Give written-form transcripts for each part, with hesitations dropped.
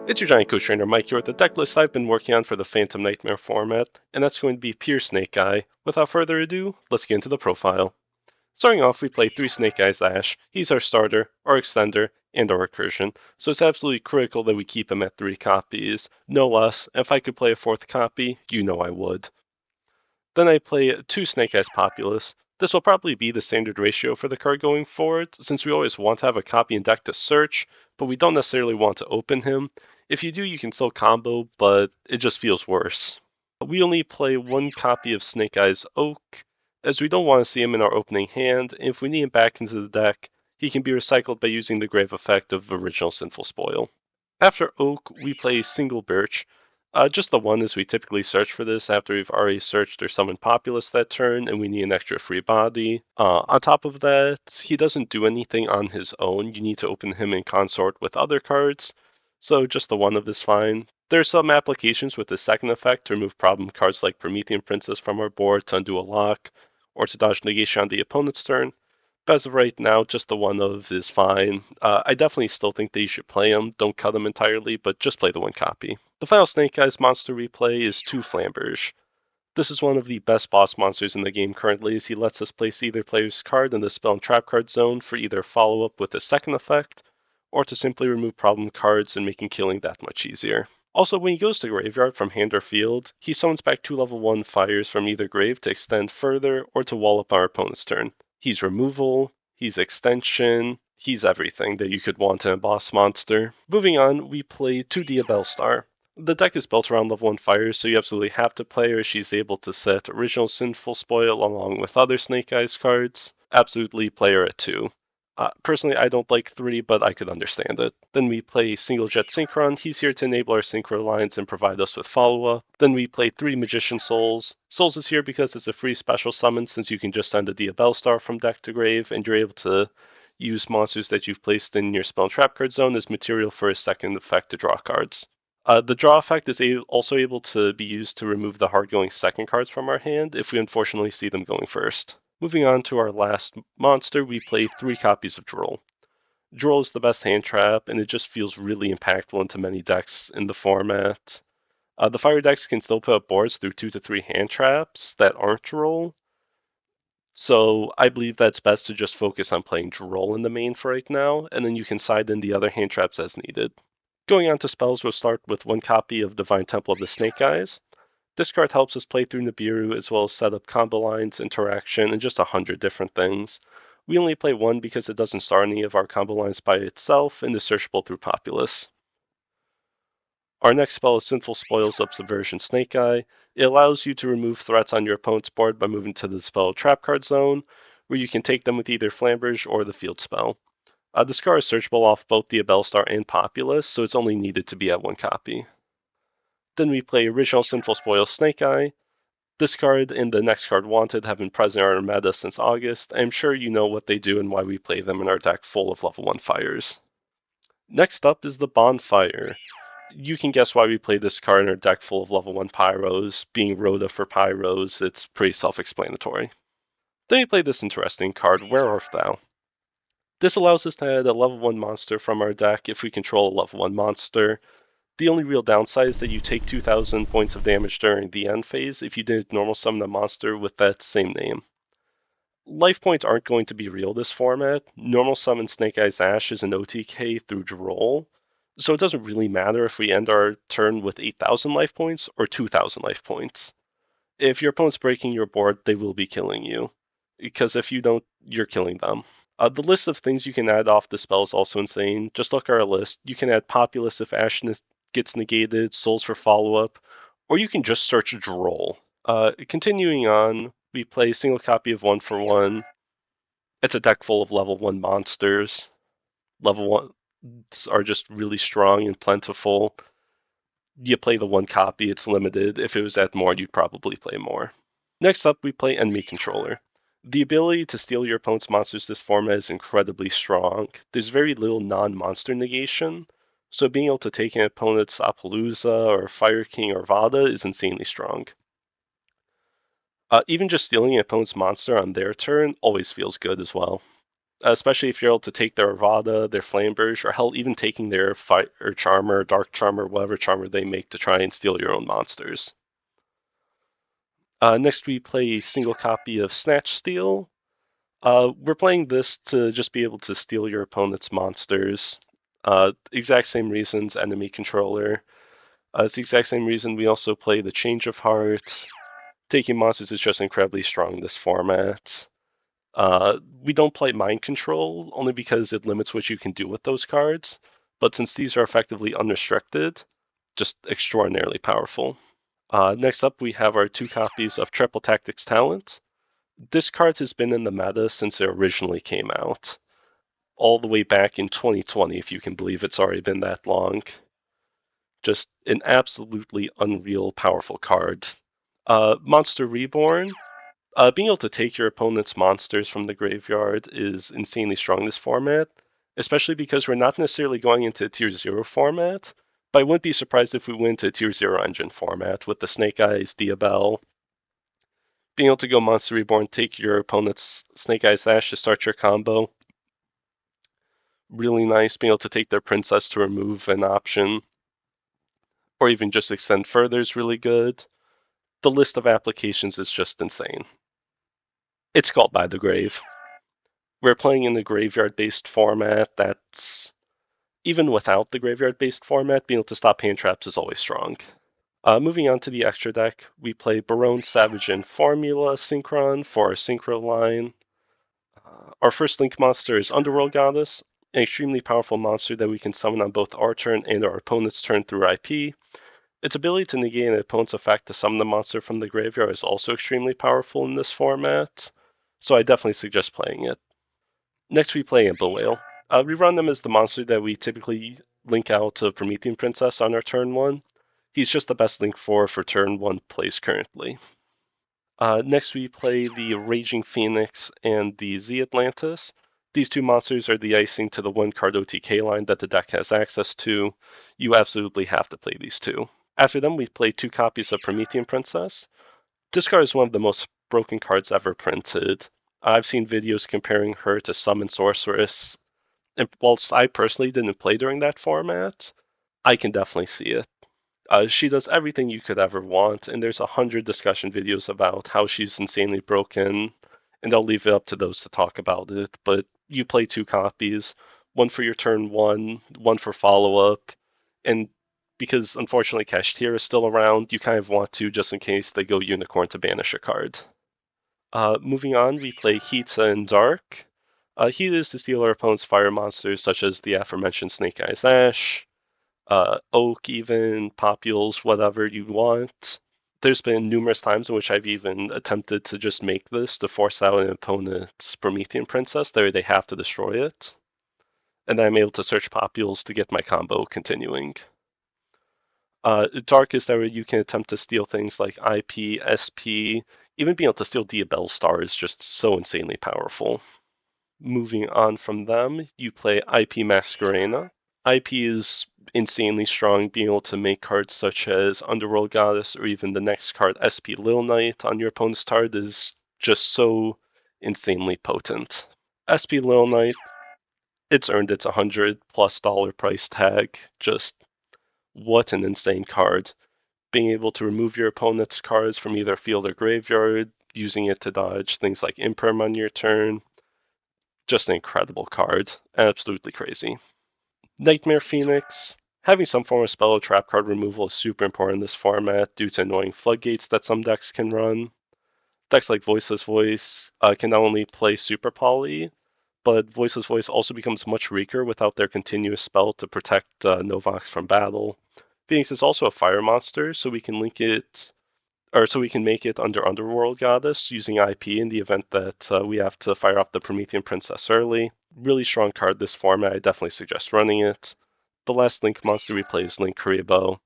It's your Giant Coach Trainer Mike here with the deck list I've been working on for the Phantom Nightmare format, and that's going to be Pure Snake Eye. Without further ado, let's get into the profile. Starting off, we play 3 Snake Eyes Ash. He's our starter, our extender, and our recursion, so it's absolutely critical that we keep him at 3 copies, no less. If I could play a 4th copy, you know I would. Then I play 2 Snake Eyes Populous. This will probably be the standard ratio for the card going forward, since we always want to have a copy in deck to search, but we don't necessarily want to open him. If you do, you can still combo, but it just feels worse. We only play 1 copy of Snake Eyes Oak, as we don't want to see him in our opening hand, and if we need him back into the deck, he can be recycled by using the grave effect of Original Sinful Spoil. After Oak, we play Single Birch. Just the one, as we typically search for this after we've already searched or summoned Populous that turn and we need an extra free body. On top of that, he doesn't do anything on his own. You need to open him in consort with other cards, so just the one of is fine. There's some applications with the second effect to remove problem cards like Promethean Princess from our board to undo a lock, or to dodge negation on the opponent's turn. But as of right now, just the one of is fine. I definitely still think that you should play him. Don't cut him entirely, but just play the 1 copy. The final Snake Eyes monster we play is 2 Flamberge. This is one of the best boss monsters in the game currently, as he lets us place either player's card in the spell and trap card zone for either follow-up with a second effect, or to simply remove problem cards and making killing that much easier. Also, when he goes to graveyard from hand or field, he summons back 2 level 1 fires from either grave to extend further or to wall up our opponent's turn. He's removal, he's extension, he's everything that you could want in a boss monster. Moving on, we play 2 Diabell Star. The deck is built around level 1 fires, so you absolutely have to play her. She's able to set Original Sinful Spoil along with other Snake Eyes cards. Absolutely play her at 2. Personally, I don't like 3, but I could understand it. Then we play Single Jet Synchron. He's here to enable our Synchro lines and provide us with follow-up. Then we play 3 Magician Souls. Souls is here because it's a free special summon, since you can just send a Diabell Star from deck to grave, and you're able to use monsters that you've placed in your spell and trap card zone as material for a second effect to draw cards. The draw effect is also able to be used to remove the hard-going second cards from our hand if we unfortunately see them going first. Moving on to our last monster, we play 3 copies of Droll. Droll is the best hand trap, and it just feels really impactful into many decks in the format. The fire decks can still put up boards through 2 to 3 hand traps that aren't Droll, so I believe that's best to just focus on playing Droll in the main for right now, and then you can side in the other hand traps as needed. Going on to spells, we'll start with 1 copy of Divine Temple of the Snake Eyes. This card helps us play through Nibiru as well as set up combo lines, interaction, and just 100 different things. We only play 1 because it doesn't start any of our combo lines by itself and is searchable through Populous. Our next spell is Sinful Spoils of Subversion Snake Eye. It allows you to remove threats on your opponent's board by moving to the spell trap card zone, where you can take them with either Flamberge or the field spell. This card is searchable off both the Diabell Star and Populous, so it's only needed to be at 1 copy. Then we play Original Sinful Spoil Snake Eye. This card and the next card Wanted have been present in our meta since August. I'm sure you know what they do and why we play them in our deck full of level 1 fires. Next up is the Bonfire. You can guess why we play this card in our deck full of level 1 Pyros. Being Rhoda for Pyros, it's pretty self-explanatory. Then we play this interesting card, Where Art Thou? This allows us to add a level 1 monster from our deck if we control a level 1 monster. The only real downside is that you take 2,000 points of damage during the end phase if you did normal summon a monster with that same name. Life points aren't going to be real this format. Normal summon Snake Eyes Ash is an OTK through Droll, so it doesn't really matter if we end our turn with 8,000 life points or 2,000 life points. If your opponent's breaking your board, they will be killing you, because if you don't, you're killing them. The list of things you can add off the spell is also insane. Just look at our list. You can add Populous if Ash gets negated, Souls for follow-up, or you can just search Droll. Continuing on, we play a single copy of 1 for 1. It's a deck full of level 1 monsters. Level 1s are just really strong and plentiful. You play the 1 copy, it's limited. If it was at more, you'd probably play more. Next up, we play Enemy Controller. The ability to steal your opponent's monsters this format is incredibly strong. There's very little non-monster negation, so being able to take an opponent's Appaloosa or Fire King or Vada is insanely strong. Even just stealing an opponent's monster on their turn always feels good as well. especially if you're able to take their Avada, their Flamberge, or hell, even taking their Fight or Charmer, Dark Charmer, whatever Charmer they make to try and steal your own monsters. Next, we play a single copy of Snatch Steal. We're playing this to just be able to steal your opponent's monsters. Exact same reasons, enemy controller. It's the exact same reason we also play the Change of Heart. Taking monsters is just incredibly strong in this format. We don't play Mind Control only because it limits what you can do with those cards, but since these are effectively unrestricted, just extraordinarily powerful. Next up, we have our 2 copies of Triple Tactics Talent. This card has been in the meta since it originally came out, all the way back in 2020, if you can believe it's already been that long. Just an absolutely unreal powerful card. Monster Reborn. Being able to take your opponent's monsters from the graveyard is insanely strong in this format, especially because we're not necessarily going into a Tier 0 format, but I wouldn't be surprised if we went to Tier 0 engine format with the Snake Eyes, Diabell. Being able to go Monster Reborn, take your opponent's Snake Eyes Ash to start your combo. Really nice. Being able to take their Princess to remove an option, or even just extend further is really good. The list of applications is just insane. It's called By the Grave. We're playing in the graveyard-based format that's, even without the graveyard-based format, being able to stop hand traps is always strong. Moving on to the extra deck, we play Barone, Savage, and Formula Synchron for our Synchro line. Our first Link monster is Underworld Goddess, an extremely powerful monster that we can summon on both our turn and our opponent's turn through IP. Its ability to negate an opponent's effect to summon the monster from the graveyard is also extremely powerful in this format, so I definitely suggest playing it. Next, we play Impa Whale. We run them as the monster that we typically link out to Promethean Princess on our turn 1. He's just the best link for turn 1 plays currently. Next, we play the Raging Phoenix and the Z Atlantis. These 2 monsters are the icing to the 1-card OTK line that the deck has access to. You absolutely have to play these 2. After them, we play 2 copies of Promethean Princess. This card is one of the most broken cards ever printed. I've seen videos comparing her to Summon Sorceress, and whilst I personally didn't play during that format, I can definitely see it. She does everything you could ever want, and there's 100 discussion videos about how she's insanely broken, and I'll leave it up to those to talk about it. But you play 2 copies, one for your turn 1, one for follow-up, and because unfortunately Kashtira is still around, you kind of want to just in case they go Unicorn to banish a card. Moving on, we play Hita and Dark. Hita is to steal our opponent's fire monsters, such as the aforementioned Snake Eyes Ash, Oak, even, Popules, whatever you want. There's been numerous times in which I've even attempted to just make this to force out an opponent's Promethean Princess, there they have to destroy it. And I'm able to search Popules to get my combo continuing. Dark is that you can attempt to steal things like IP, SP, even being able to steal Diabell Star is just so insanely powerful. Moving on from them, you play IP Masquerena. IP is insanely strong, being able to make cards such as Underworld Goddess or even the next card, SP Lil Knight, on your opponent's card is just so insanely potent. SP Lil Knight, it's earned its $100+ price tag. Just what an insane card. Being able to remove your opponent's cards from either field or graveyard, using it to dodge things like Imperm on your turn. Just an incredible card. Absolutely crazy. Nightmare Phoenix. Having some form of spell or trap card removal is super important in this format due to annoying floodgates that some decks can run. Decks like Voiceless Voice can not only play Super Poly, but Voiceless Voice also becomes much weaker without their continuous spell to protect Novox from battle. Phoenix is also a fire monster, so we can link it, or so we can make it under Underworld Goddess using IP in the event that we have to fire off the Promethean Princess early. Really strong card this format, I definitely suggest running it. The last Link monster we play is Link Kuriboh.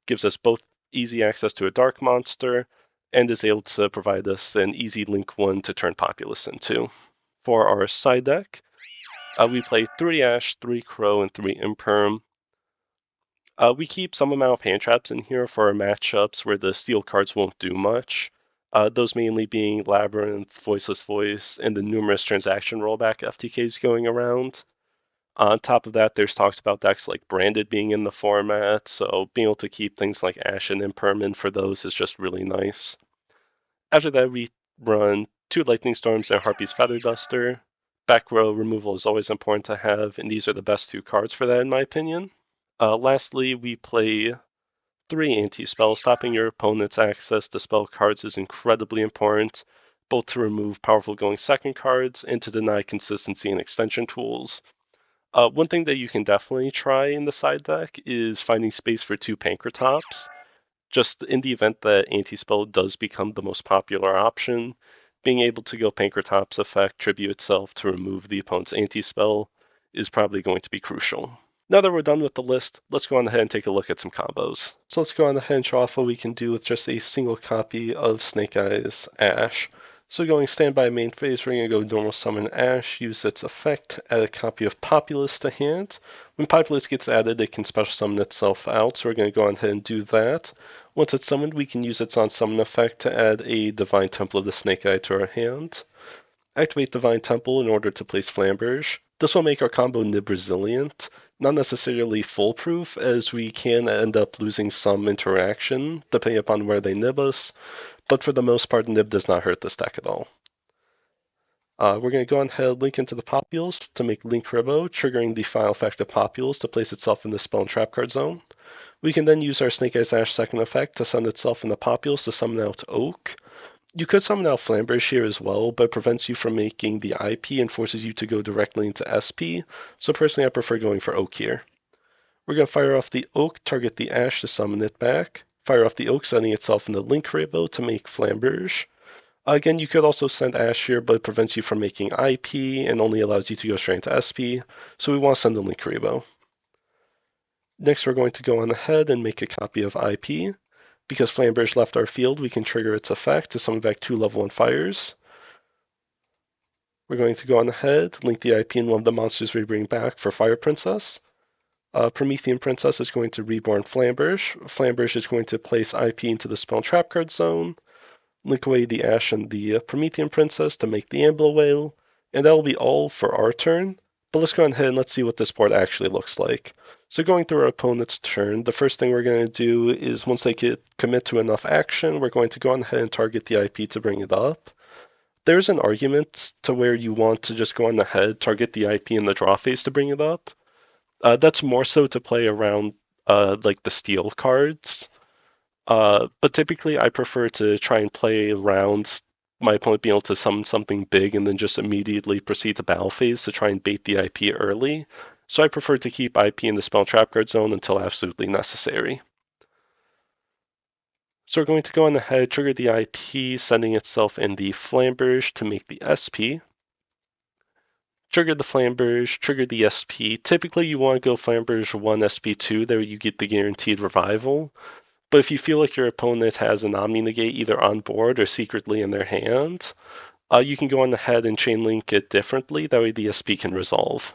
Gives us both easy access to a dark monster, and is able to provide us an easy Link 1 to turn Populous into. For our side deck, we play 3 Ash, 3 Crow, and 3 Imperm. We keep some amount of hand traps in here for our matchups where the steel cards won't do much. Those mainly being Labyrinth, Voiceless Voice, and the numerous transaction rollback FTKs going around. On top of that, there's talks about decks like Branded being in the format, so being able to keep things like Ash and Imperman for those is just really nice. After that, we run 2 Lightning Storms and Harpy's Feather Duster. Back row removal is always important to have, and these are the best 2 cards for that in my opinion. Lastly, we play 3 anti-spells. Stopping your opponent's access to spell cards is incredibly important, both to remove powerful going second cards and to deny consistency and extension tools. One thing that you can definitely try in the side deck is finding space for 2 Pankratops. Just in the event that anti-spell does become the most popular option, being able to go Pankratops effect, tribute itself to remove the opponent's anti-spell is probably going to be crucial. Now that we're done with the list, let's go on ahead and take a look at some combos. So let's go on ahead and show off what we can do with just a single copy of Snake Eyes Ash. So going standby main phase, we're going to go normal summon Ash, use its effect, add a copy of Populous to hand. When Populous gets added, it can special summon itself out, so we're going to go on ahead and do that. Once it's summoned, we can use its on summon effect to add a Divine Temple of the Snake Eye to our hand. Activate Divine Temple in order to place Flamberge. This will make our combo Nib resilient, not necessarily foolproof, as we can end up losing some interaction depending upon where they nib us, but for the most part, Nib does not hurt this deck at all. We're going to go ahead and link into the Popules to make Link Ribbo, triggering the final effect of Popules to place itself in the spell and trap card zone. We can then use our Snake Eyes Ash second effect to send itself in the Popules to summon out Oak. You could summon out Flamberge here as well, but prevents you from making the IP and forces you to go directly into SP, so personally I prefer going for Oak here. We're going to fire off the Oak, target the Ash to summon it back, fire off the Oak, sending itself in the Link Ribbo to make Flamberge. Again, you could also send Ash here, but it prevents you from making IP and only allows you to go straight into SP, so we want to send the Link Ribbo. Next, we're going to go on ahead and make a copy of IP. Because Flamberge left our field, we can trigger its effect to summon back 2 level 1 fires. We're going to go on ahead, link the IP in one of the monsters we bring back for Fire Princess. Promethean Princess is going to reborn Flamberge. Flamberge is going to place IP into the spell trap card zone, link away the Ash and the Promethean Princess to make the Ambler Whale, and that will be all for our turn. But let's go ahead and let's see what this board actually looks like. So going through our opponent's turn, the first thing we're going to do is once they commit to enough action, we're going to go on ahead and target the IP to bring it up. There's an argument to where you want to just go on ahead, target the IP in the draw phase to bring it up. That's more so to play around like the steal cards. But typically I prefer to try and play around my opponent being able to summon something big and then just immediately proceed to battle phase to try and bait the IP early. So I prefer to keep IP in the spell trap card zone until absolutely necessary. So we're going to go on ahead, trigger the IP, sending itself in the Flamberge to make the SP. Trigger the Flamberge, trigger the SP. Typically you want to go Flamberge 1, SP2, there you get the guaranteed revival. But if you feel like your opponent has an Omni Negate either on board or secretly in their hand, you can go on ahead and chain link it differently, that way the SP can resolve.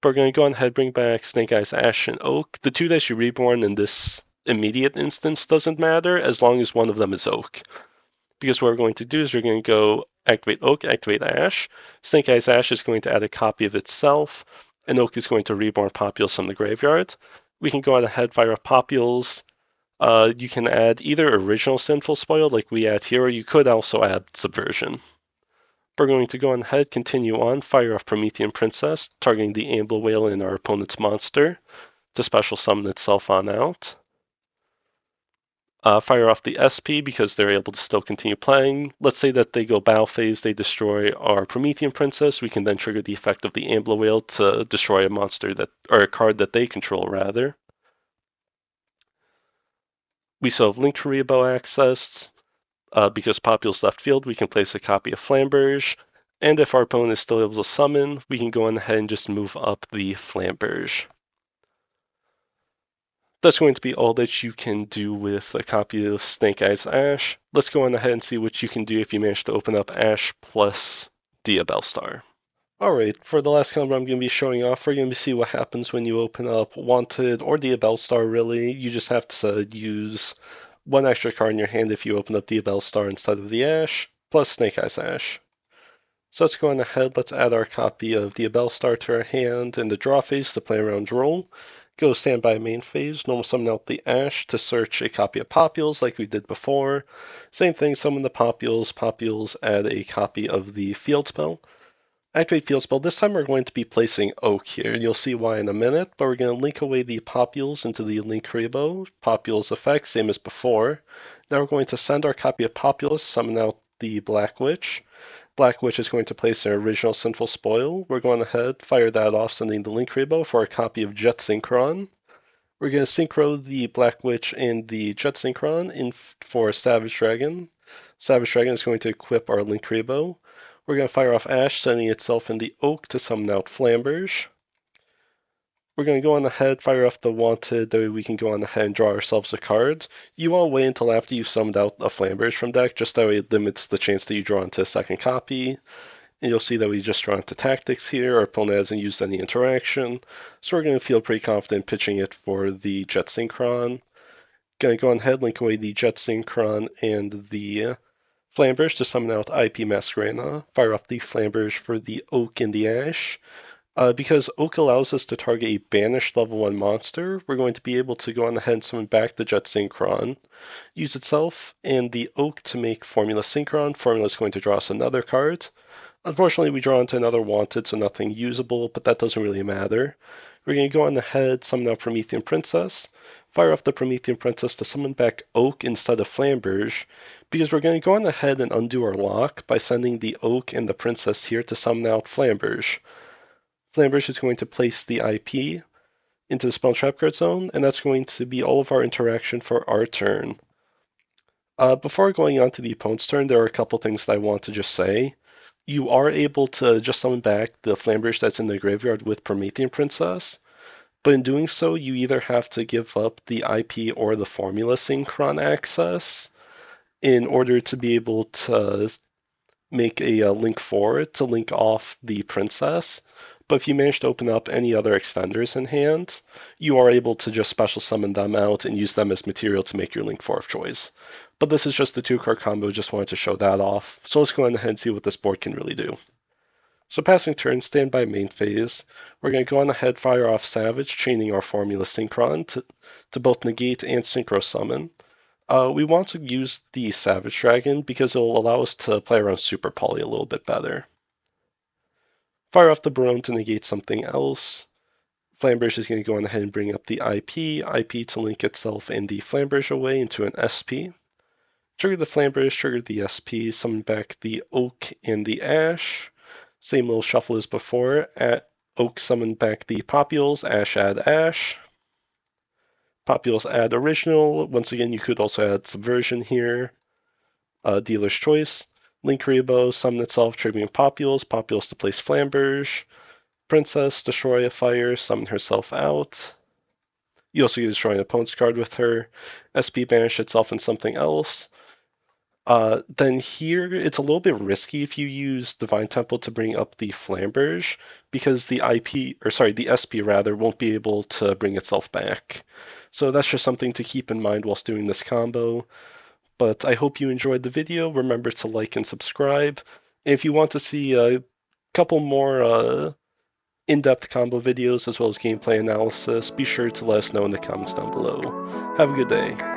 But we're going to go on ahead and bring back Snake Eyes Ash and Oak. The 2 that you reborn in this immediate instance doesn't matter as long as one of them is Oak. Because what we're going to do is we're going to go activate Oak, activate Ash. Snake Eyes Ash is going to add a copy of itself, and Oak is going to reborn Popules from the graveyard. We can go on ahead, fire up Popules. You can add either original Sinful Spoil like we add here, or you could also add Subversion. We're going to go on ahead, continue on, fire off Promethean Princess, targeting the Ambler Whale in our opponent's monster to special summon itself on out. Fire off the SP because they're able to still continue playing. Let's say that they go battle phase, they destroy our Promethean Princess. We can then trigger the effect of the Ambler Whale to destroy a monster or a card that they control rather. We still have Link Ribbo access. Because Popule's left field, we can place a copy of Flamberge. And if our opponent is still able to summon, we can go on ahead and just move up the Flamberge. That's going to be all that you can do with a copy of Snake Eyes Ash. Let's go on ahead and see what you can do if you manage to open up Ash plus Dia Bellstar. Alright, for the last combo I'm going to be showing off, we're going to see what happens when you open up Wanted or Dia Bellstar really. You just have to use 1 extra card in your hand if you open up the Abel Star instead of the Ash, plus Snake Eyes Ash. So let's go on ahead, let's add our copy of the Abel Star to our hand in the draw phase to play around roll. Go standby main phase, normal summon out the Ash to search a copy of Popules like we did before. Same thing, summon the Popules, Popules add a copy of the Field Spell. Activate Field Spell, this time we're going to be placing Oak here, and you'll see why in a minute, but we're going to link away the Popules into the Linkuriboh. Popules effect, same as before. Now we're going to send our copy of Populus, summon out the Black Witch. Black Witch is going to place their original Sinful Spoil. We're going ahead, fire that off, sending the Linkuriboh for a copy of Jet Synchron. We're going to synchro the Black Witch and the Jet Synchron in for Savage Dragon. Savage Dragon is going to equip our Linkuriboh. We're going to fire off Ash, sending itself in the Oak to summon out Flamberge. We're going to go on ahead, fire off the Wanted, that way we can go on ahead and draw ourselves a card. You want to wait until after you've summoned out a Flamberge from deck, just that way it limits the chance that you draw into a second copy. And you'll see that we just draw into Tactics here. Our opponent hasn't used any interaction, so we're going to feel pretty confident pitching it for the Jet Synchron. Going to go on ahead, link away the Jet Synchron and the Flamberge to summon out IP Masquerena. Fire off the Flamberge for the Oak and the Ash. Because Oak allows us to target a banished level 1 monster, we're going to be able to go on ahead and summon back the Jet Synchron, use itself, and the Oak to make Formula Synchron. Formula is going to draw us another card. Unfortunately, we draw into another Wanted, so nothing usable, but that doesn't really matter. We're going to go on ahead, summon out Promethean Princess, fire off the Promethean Princess to summon back Oak instead of Flamberge, because we're going to go on ahead and undo our lock by sending the Oak and the Princess here to summon out Flamberge. Flamberge is going to place the IP into the Spell Trap Card zone, and that's going to be all of our interaction for our turn. Before going on to the opponent's turn, there are a couple things that I want to just say. You are able to just summon back the Flamberge that's in the graveyard with Promethean Princess, but in doing so, you either have to give up the IP or the Formula Synchron access in order to be able to make a link forward to link off the Princess. But if you manage to open up any other extenders in hand, you are able to just special summon them out and use them as material to make your link 4 of choice. But this is just the 2-card combo, just wanted to show that off. So let's go ahead and see what this board can really do. So passing turn, standby main phase. We're going to go on ahead, fire off Savage, chaining our Formula Synchron to both negate and Synchro Summon. We want to use the Savage Dragon because it will allow us to play around Super Poly a little bit better. Fire off the Barone to negate something else. Flamberge is going to go on ahead and bring up the IP to link itself and the Flamberge away into an SP. Trigger the Flamberge, trigger the SP, summon back the Oak and the Ash. Same little shuffle as before. At Oak, summon back the Popules, Ash add Ash. Popules add Original. Once again, you could also add Subversion here. Dealer's Choice. Linkuriboh, summon itself, triggering Popules. Popules to place Flamberge. Princess, destroy a fire, summon herself out. You also get to destroy an opponent's card with her. SP banish itself in something else. Then here, it's a little bit risky if you use Divine Temple to bring up the Flamberge, because the SP rather, won't be able to bring itself back. So that's just something to keep in mind whilst doing this combo. But I hope you enjoyed the video. Remember to like and subscribe. And if you want to see a couple more in-depth combo videos as well as gameplay analysis, be sure to let us know in the comments down below. Have a good day.